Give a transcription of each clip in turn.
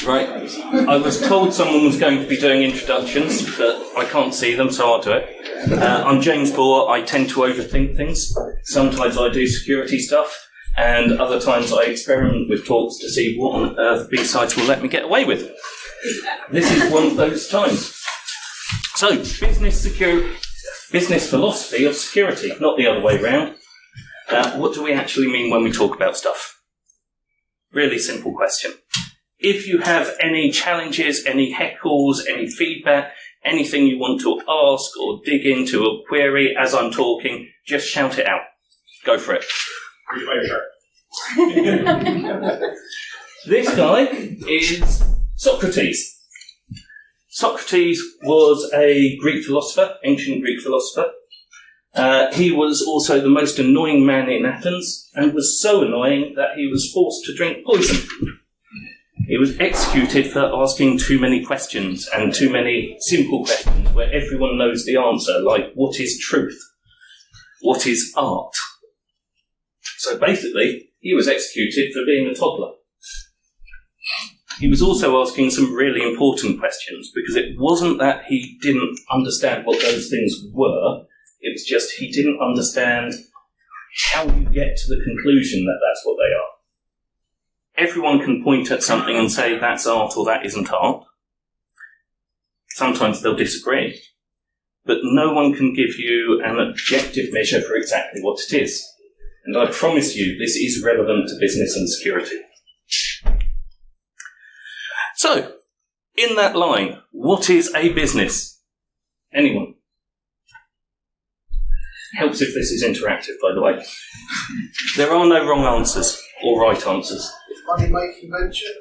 Right, I was told someone was going to be doing introductions, but I can't see them, so I'll do it. I'm James Bohr. I tend to overthink things. Sometimes I do security stuff, and other times I experiment with talks to see what on earth B-Sides will let me get away with. This is one of those times. So, business philosophy of security, not the other way round. What do we actually mean when we talk about stuff? Really simple question. If you have any challenges, any heckles, any feedback, anything you want to ask or dig into a query as I'm talking, just shout it out. Go for it. This guy is Socrates. Socrates was a Greek philosopher, ancient Greek philosopher. He was also the most annoying man in Athens, and was so annoying that he was forced to drink poison. He was executed for asking too many questions, and too many simple questions where everyone knows the answer, like what is truth? What is art? So basically, he was executed for being a toddler. He was also asking some really important questions, because it wasn't that he didn't understand what those things were, it was just he didn't understand how you get to the conclusion that that's what they are. Everyone can point at something and say that's art or that isn't art. Sometimes they'll disagree. But no one can give you an objective measure for exactly what it is. And I promise you, this is relevant to business and security. So, in that line, what is a business? Anyone? Helps if this is interactive, by the way. There are no wrong answers or right answers. Money-making venture?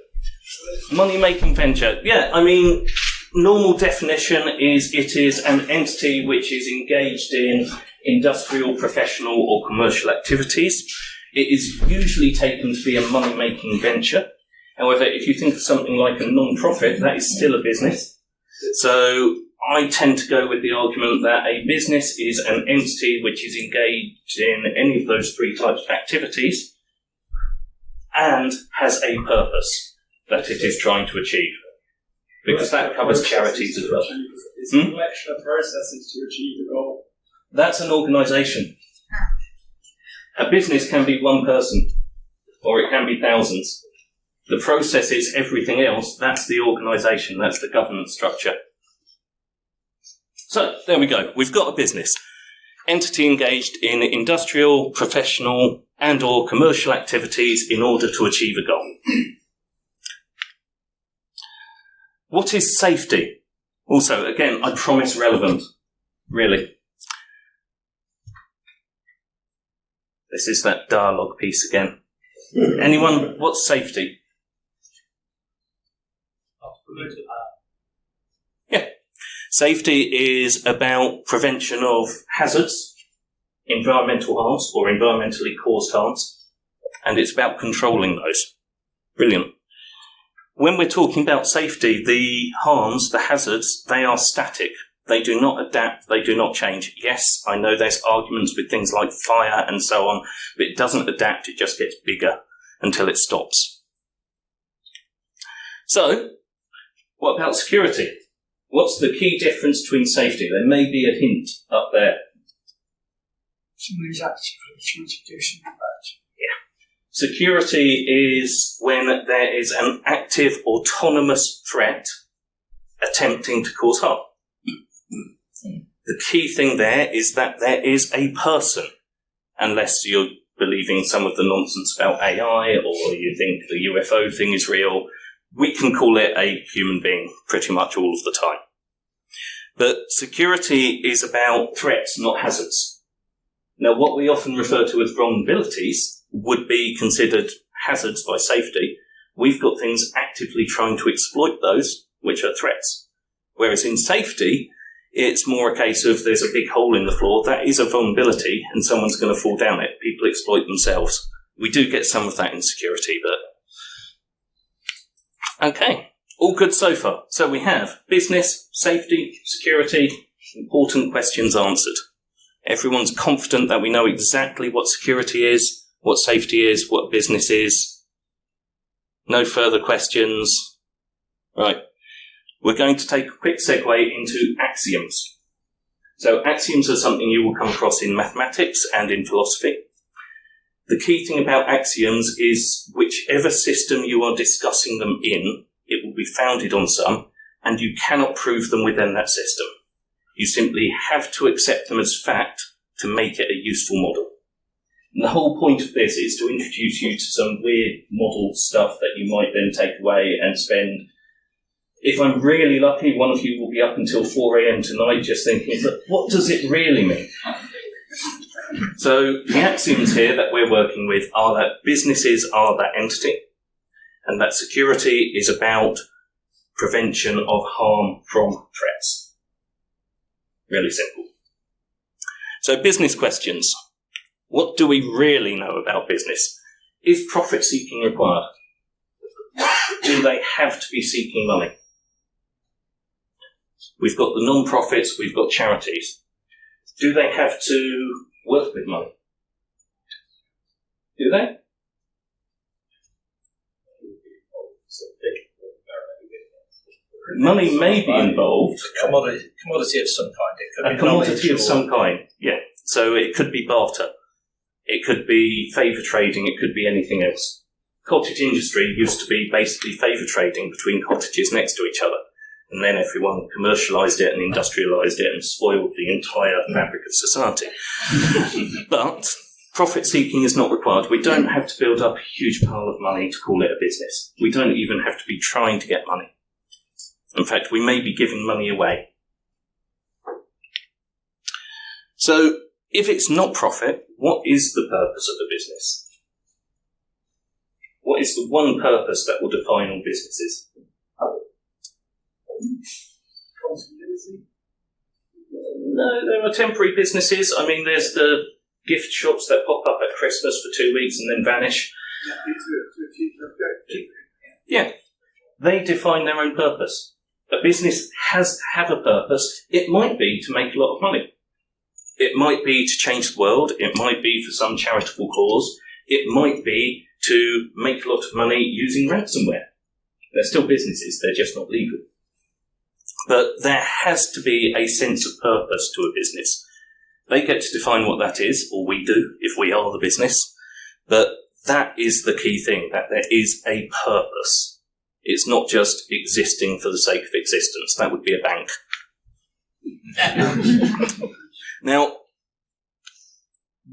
Money-making venture, yeah. I mean, normal definition is it is an entity which is engaged in industrial, professional or commercial activities. It is usually taken to be a money-making venture. However, if you think of something like a non-profit, that is still a business. So I tend to go with the argument that a business is an entity which is engaged in any of those three types of activities and has a purpose that it is trying to achieve. Because that covers charities as well. It's a collection of processes to achieve a goal. That's an organisation. A business can be one person, or it can be thousands. The process is everything else. That's the organisation. That's the governance structure. So, there we go. We've got a business. Entity engaged in industrial, professional, and or commercial activities in order to achieve a goal. What is safety? Also, again, I promise relevant. Really. This is that dialogue piece again. Anyone, what's safety? Yeah. Safety is about prevention of hazards, environmental harms or environmentally caused harms, and it's about controlling those. Brilliant. When we're talking about safety, the harms, the hazards, they are static. They do not adapt, they do not change. Yes, I know there's arguments with things like fire and so on, but it doesn't adapt, it just gets bigger until it stops. So, what about security? What's the key difference between safety? There may be a hint up there. Somebody's actively trying to do something bad. Yeah. Security is when there is an active, autonomous threat attempting to cause harm. The key thing there is that there is a person, unless you're believing some of the nonsense about AI or you think the UFO thing is real. We can call it a human being pretty much all of the time. But security is about threats, not hazards. Now, what we often refer to as vulnerabilities would be considered hazards by safety. We've got things actively trying to exploit those, which are threats. Whereas in safety, it's more a case of there's a big hole in the floor. That is a vulnerability, and someone's going to fall down it. People exploit themselves. We do get some of that in security, but... Okay, all good so far. So we have business, safety, security, important questions answered. Everyone's confident that we know exactly what security is, what safety is, what business is. No further questions? Right. We're going to take a quick segue into axioms. So axioms are something you will come across in mathematics and in philosophy. The key thing about axioms is whichever system you are discussing them in, it will be founded on some, and you cannot prove them within that system. You simply have to accept them as fact to make it a useful model. And the whole point of this is to introduce you to some weird model stuff that you might then take away and spend. If I'm really lucky, one of you will be up until 4 a.m. tonight just thinking, but what does it really mean? So the axioms here that we're working with are that businesses are that entity, and that security is about prevention of harm from threats. Really simple. So business questions. What do we really know about business? Is profit seeking required? Do they have to be seeking money? We've got the non-profits, we've got charities. Do they have to work with money? Do they? Money may be involved. A commodity of some kind. It could A be commodity of knowledge some kind, yeah. So it could be barter. It could be favour trading. It could be anything else. Cottage industry used to be basically favour trading between cottages next to each other. And then everyone commercialised it and industrialised it and spoiled the entire fabric of society. But profit seeking is not required. We don't have to build up a huge pile of money to call it a business. We don't even have to be trying to get money. In fact, we may be giving money away. So, if it's not profit, what is the purpose of a business? What is the one purpose that will define all businesses? No, there are temporary businesses. I mean, there's the gift shops that pop up at Christmas for 2 weeks and then vanish. Yeah, they define their own purpose. A business has to have a purpose. It might be to make a lot of money. It might be to change the world. It might be for some charitable cause. It might be to make a lot of money using ransomware. They're still businesses. They're just not legal. But there has to be a sense of purpose to a business. They get to define what that is, or we do, if we are the business. But that is the key thing, that there is a purpose. It's not just existing for the sake of existence. That would be a bank. Now,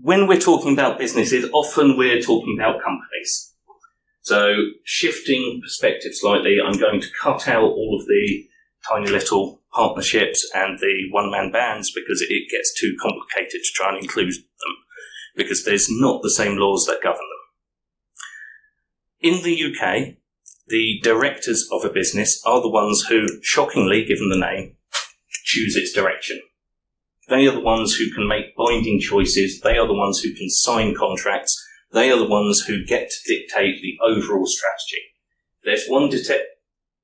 when we're talking about businesses, often we're talking about companies. So, shifting perspective slightly, I'm going to cut out all of the tiny little partnerships and the one-man bands because it gets too complicated to try and include them, because there's not the same laws that govern them. In the UK, the directors of a business are the ones who, shockingly, given the name, choose its direction. They are the ones who can make binding choices. They are the ones who can sign contracts. They are the ones who get to dictate the overall strategy. If there's one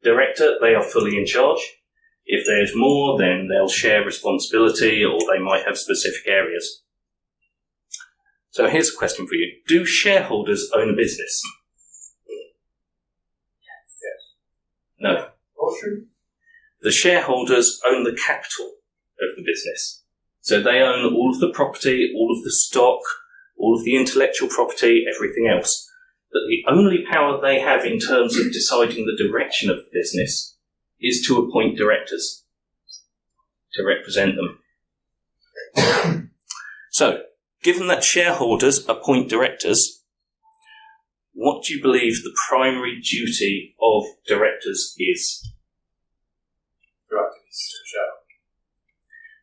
director, they are fully in charge. If there's more, then they'll share responsibility, or they might have specific areas. So here's a question for you. Do shareholders own a business? No. The shareholders own the capital of the business. So they own all of the property, all of the stock, all of the intellectual property, everything else. But the only power they have in terms of deciding the direction of the business is to appoint directors to represent them. So, given that shareholders appoint directors, what do you believe the primary duty of directors is?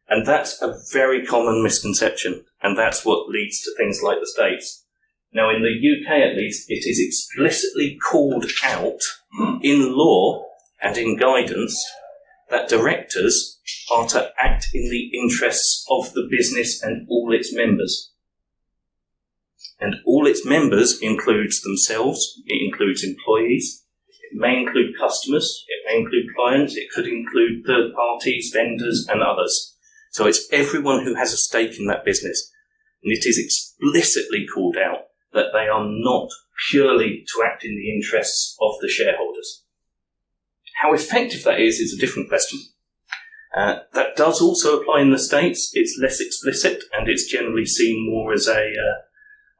And that's a very common misconception, and that's what leads to things like the States. Now, in the UK at least, it is explicitly called out in law and in guidance that directors are to act in the interests of the business and all its members. And all its members includes themselves, it includes employees, it may include customers, it may include clients, it could include third parties, vendors and others. So it's everyone who has a stake in that business. And it is explicitly called out that they are not purely to act in the interests of the shareholders. How effective that is a different question. That does also apply in the States. It's less explicit, and it's generally seen more as a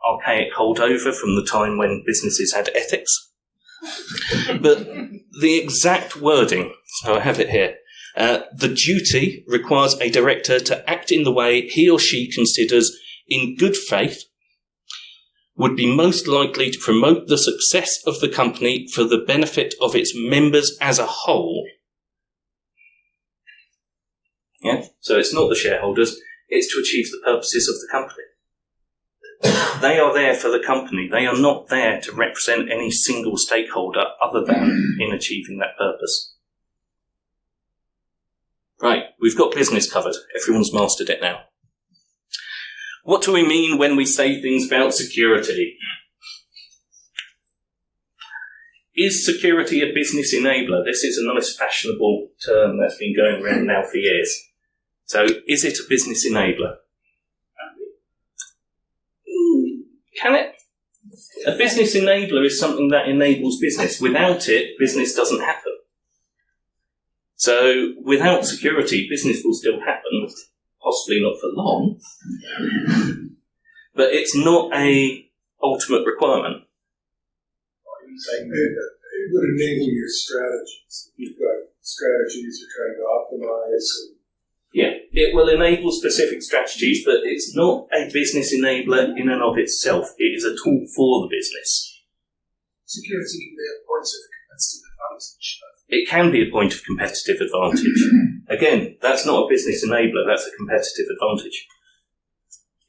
archaic holdover from the time when businesses had ethics. But the exact wording, so I have it here. The duty requires a director to act in the way he or she considers in good faith would be most likely to promote the success of the company for the benefit of its members as a whole. Yeah, so it's not the shareholders, it's to achieve the purposes of the company. They are there for the company. They are not there to represent any single stakeholder other than in achieving that purpose. Right, we've got business covered. Everyone's mastered it now. What do we mean when we say things about security? Is security a business enabler? This is a nice fashionable term that's been going around now for years. So, is it a business enabler? Can it? A business enabler is something that enables business. Without it, business doesn't happen. So, without security, business will still happen, possibly not for long, but it's not a ultimate requirement. It would enable your strategies. You've got strategies you're trying to optimize. Yeah, it will enable specific strategies, but it's not a business enabler in and of itself. It is a tool for the business. Security can be a point of competitive advantage. It can be a point of competitive advantage. Again, that's not a business enabler, that's a competitive advantage.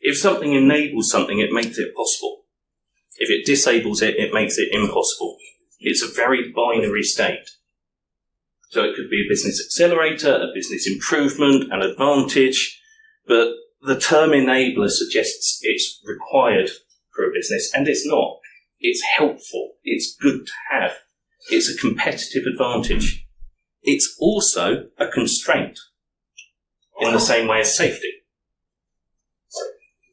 If something enables something, it makes it possible. If it disables it, it makes it impossible. It's a very binary state. So it could be a business accelerator, a business improvement, an advantage, but the term enabler suggests it's required for a business, and it's not. It's helpful. It's good to have. It's a competitive advantage. It's also a constraint in the same way as safety. So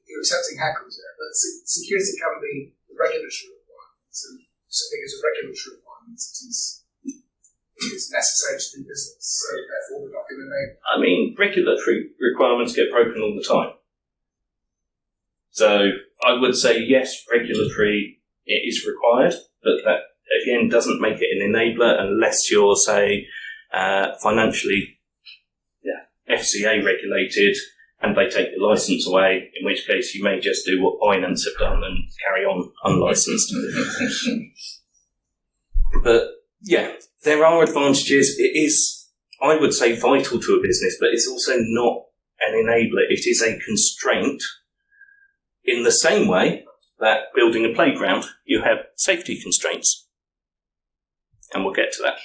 you're accepting hackles there, but security can be regulatory requirements, and something is a regulatory requirement. It's necessary to do business, so therefore we're not going to enable. I mean, regulatory requirements get broken all the time. So I would say yes, regulatory it is required, but that again doesn't make it an enabler unless you're, say, financially FCA regulated and they take the license away, in which case you may just do what Binance have done and carry on unlicensed. But yeah, there are advantages. It is, I would say, vital to a business, but it's also not an enabler. It is a constraint in the same way that building a playground, you have safety constraints. And we'll get to that.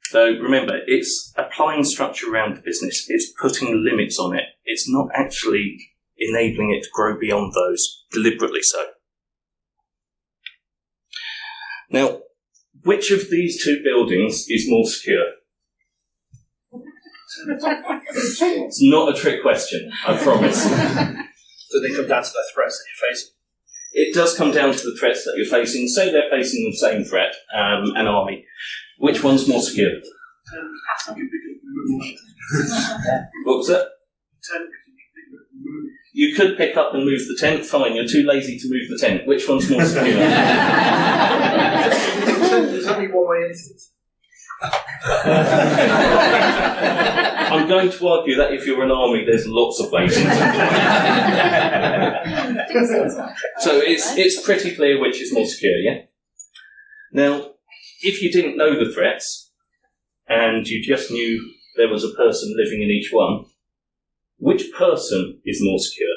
So remember, it's applying structure around the business. It's putting limits on it. It's not actually enabling it to grow beyond those, deliberately so. Now, which of these two buildings is more secure? It's not a trick question, I promise. Do they come down to the threats that you're facing? It does come down to the threats that you're facing. Say they're facing the same threat, an army. Which one's more secure? What was that? You could pick up and move the tent. Fine, you're too lazy to move the tent. Which one's more secure? There's only one way into it. I'm going to argue that if you're an army, there's lots of ways into it. So it's pretty clear which is more secure, yeah? Now, if you didn't know the threats, and you just knew there was a person living in each one, which person is more secure?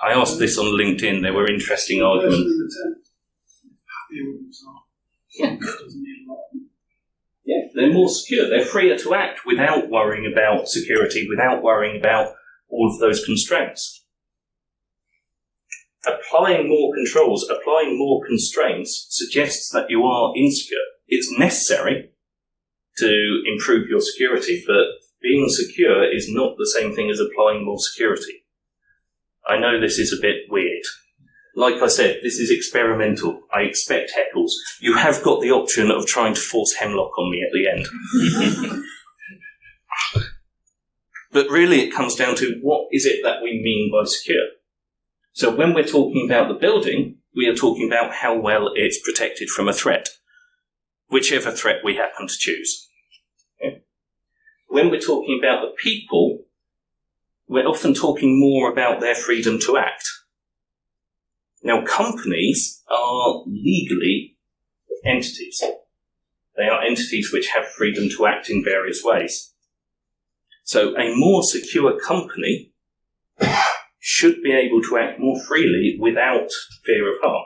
I asked this on LinkedIn. There were interesting arguments. Yeah, they're more secure. They're freer to act without worrying about security, without worrying about all of those constraints. Applying more controls, applying more constraints suggests that you are insecure. It's necessary to improve your security, but being secure is not the same thing as applying more security. I know this is a bit weird. Like I said, this is experimental. I expect heckles. You have got the option of trying to force hemlock on me at the end. But really it comes down to what is it that we mean by secure. So when we're talking about the building, we are talking about how well it's protected from a threat, whichever threat we happen to choose. Okay? When we're talking about the people, we're often talking more about their freedom to act. Now, companies are legally entities. They are entities which have freedom to act in various ways. So a more secure company should be able to act more freely without fear of harm,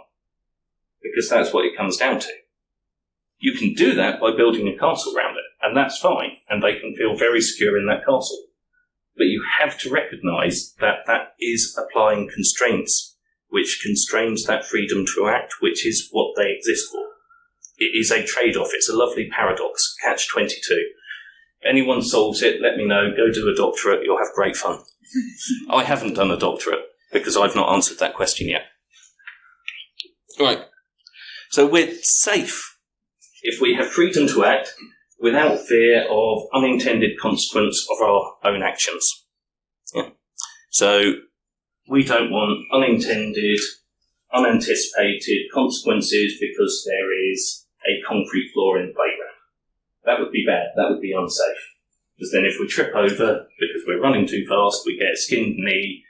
because that's what it comes down to. You can do that by building a castle around it, and that's fine, and they can feel very secure in that castle. But you have to recognise that that is applying constraints, which constrains that freedom to act, which is what they exist for. It is a trade-off. It's a lovely paradox, catch-22. Anyone solves it, let me know. Go do a doctorate. You'll have great fun. I haven't done a doctorate because I've not answered that question yet. Right. So we're safe if we have freedom to act without fear of unintended consequence of our own actions. Yeah. So we don't want unintended, unanticipated consequences because there is a concrete floor in the playground. That would be bad. That would be unsafe. Because then if we trip over because we're running too fast, we get a skinned knee,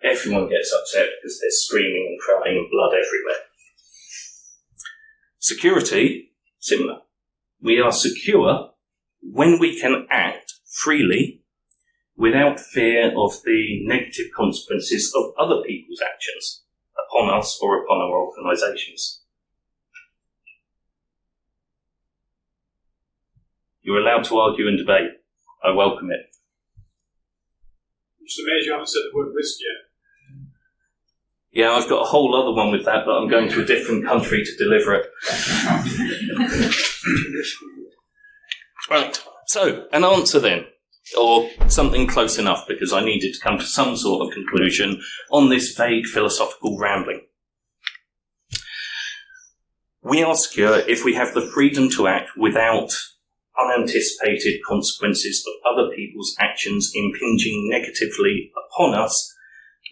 everyone gets upset because there's screaming and crying and blood everywhere. Security, similar. We are secure when we can act freely without fear of the negative consequences of other people's actions upon us or upon our organisations. You're allowed to argue and debate. I welcome it. I'm just amazed you haven't said the word risk yet. Yeah, I've got a whole other one with that, but I'm going to a different country to deliver it. Right, so an answer then, or something close enough, because I needed to come to some sort of conclusion on this vague philosophical rambling. We are secure if we have the freedom to act without unanticipated consequences of other people's actions impinging negatively upon us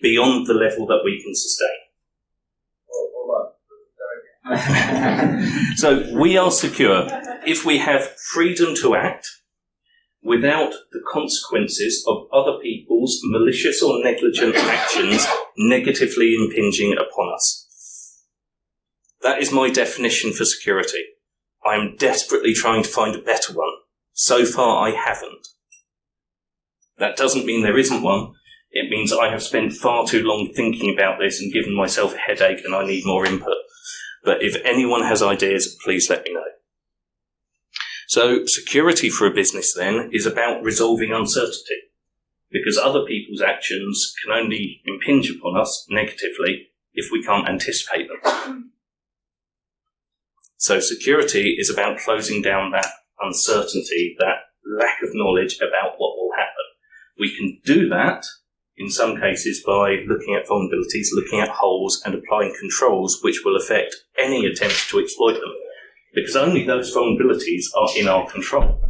beyond the level that we can sustain. So we are secure if we have freedom to act without the consequences of other people's malicious or negligent actions negatively impinging upon us. That is my definition for security. I am desperately trying to find a better one. So far, I haven't. That doesn't mean there isn't one. It means I have spent far too long thinking about this and given myself a headache and I need more input. But if anyone has ideas, please let me know. So, security for a business, then, is about resolving uncertainty, because other people's actions can only impinge upon us negatively if we can't anticipate them. So security is about closing down that uncertainty, that lack of knowledge about what will happen. We can do that, in some cases, by looking at vulnerabilities, looking at holes, and applying controls which will affect any attempt to exploit them, because only those vulnerabilities are in our control.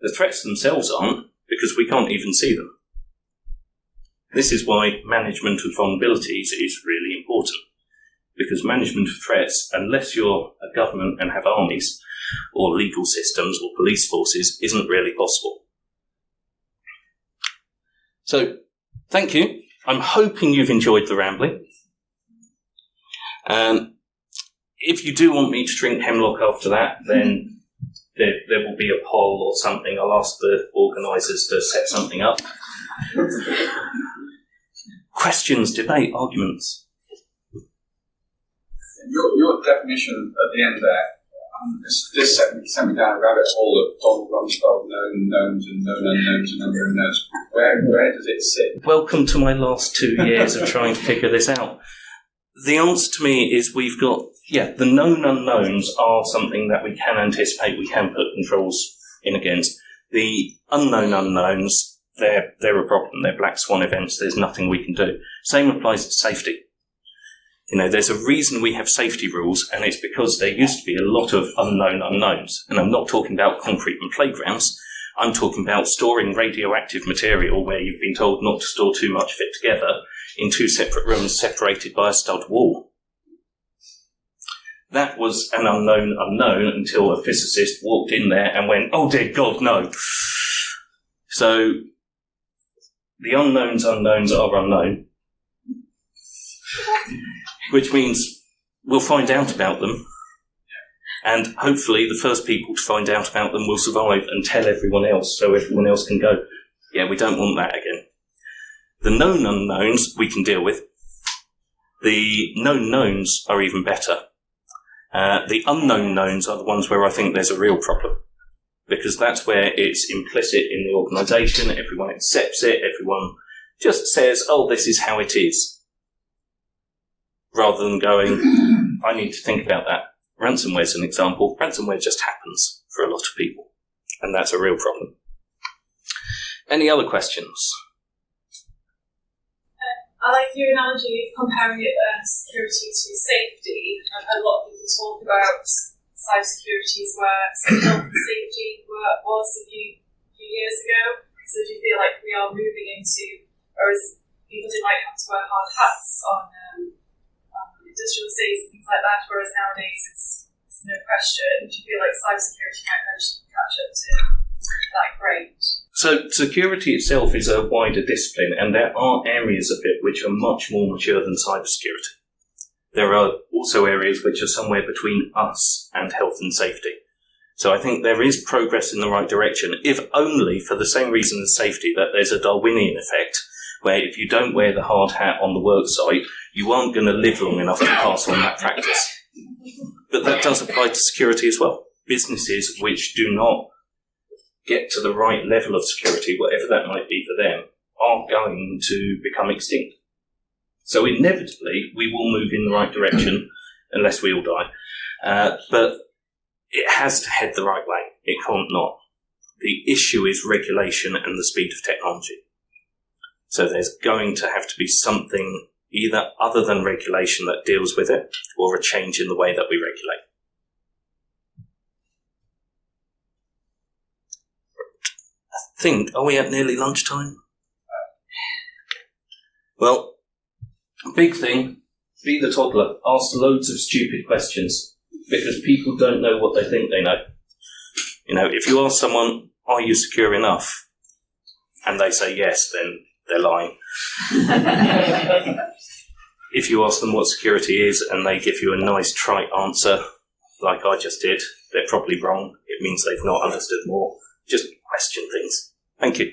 The threats themselves aren't, because we can't even see them. This is why management of vulnerabilities is really important. Because management of threats, unless you're a government and have armies, or legal systems, or police forces, isn't really possible. So, thank you. I'm hoping you've enjoyed the rambling. If you do want me to drink hemlock after that, then there will be a poll or something. I'll ask the organisers to set something up. Questions, debate, arguments? Your definition at the end there, this sent me down a rabbit hole of Donald Rumsfeld, known knowns and known unknowns and unknown knowns. Where does it sit? Welcome to my last 2 years of trying to figure this out. The answer to me is we've got, the known unknowns are something that we can anticipate, we can put controls in against. The unknown unknowns, they're a problem. They're black swan events. There's nothing we can do. Same applies to safety. There's a reason we have safety rules, and it's because there used to be a lot of unknown unknowns. And I'm not talking about concrete and playgrounds. I'm talking about storing radioactive material where you've been told not to store too much of it together in 2 separate rooms separated by a stud wall. That was an unknown unknown until a physicist walked in there and went, oh dear God, no. So the unknowns are unknown, which means we'll find out about them, and hopefully the first people to find out about them will survive and tell everyone else, so everyone else can go, yeah, we don't want that again. The known unknowns we can deal with. The known knowns are even better. The unknown knowns are the ones where I think there's a real problem, because that's where it's implicit in the organisation, everyone accepts it, everyone just says, oh, this is how it is, rather than going, I need to think about that. Ransomware's an example. Ransomware just happens for a lot of people, and that's a real problem. Any other questions? I like your analogy of comparing security to safety. A lot of people talk about cybersecurities where health and safety was a few years ago. So do you feel like we are moving into, or as people might have to wear hard hats on industrial estates and things like that, whereas nowadays it's no question. Do you feel like cybersecurity might eventually catch up to that grade? So security itself is a wider discipline, and there are areas of it which are much more mature than cybersecurity. There are also areas which are somewhere between us and health and safety. So I think there is progress in the right direction, if only for the same reason as safety, that there's a Darwinian effect, where if you don't wear the hard hat on the work site, you aren't going to live long enough to pass on that practice. But that does apply to security as well. Businesses which do not get to the right level of security, whatever that might be for them, are going to become extinct. So inevitably, we will move in the right direction, unless we all die. But it has to head the right way. It can't not. The issue is regulation and the speed of technology. So there's going to have to be something either other than regulation that deals with it, or a change in the way that we regulate. I think, are we at nearly lunchtime? Well, big thing, be the toddler. Ask loads of stupid questions, because people don't know what they think they know. If you ask someone, are you secure enough? And they say yes, then they're lying. If you ask them what security is and they give you a nice trite answer, like I just did, they're probably wrong. It means they've not understood more. Just question things. Thank you.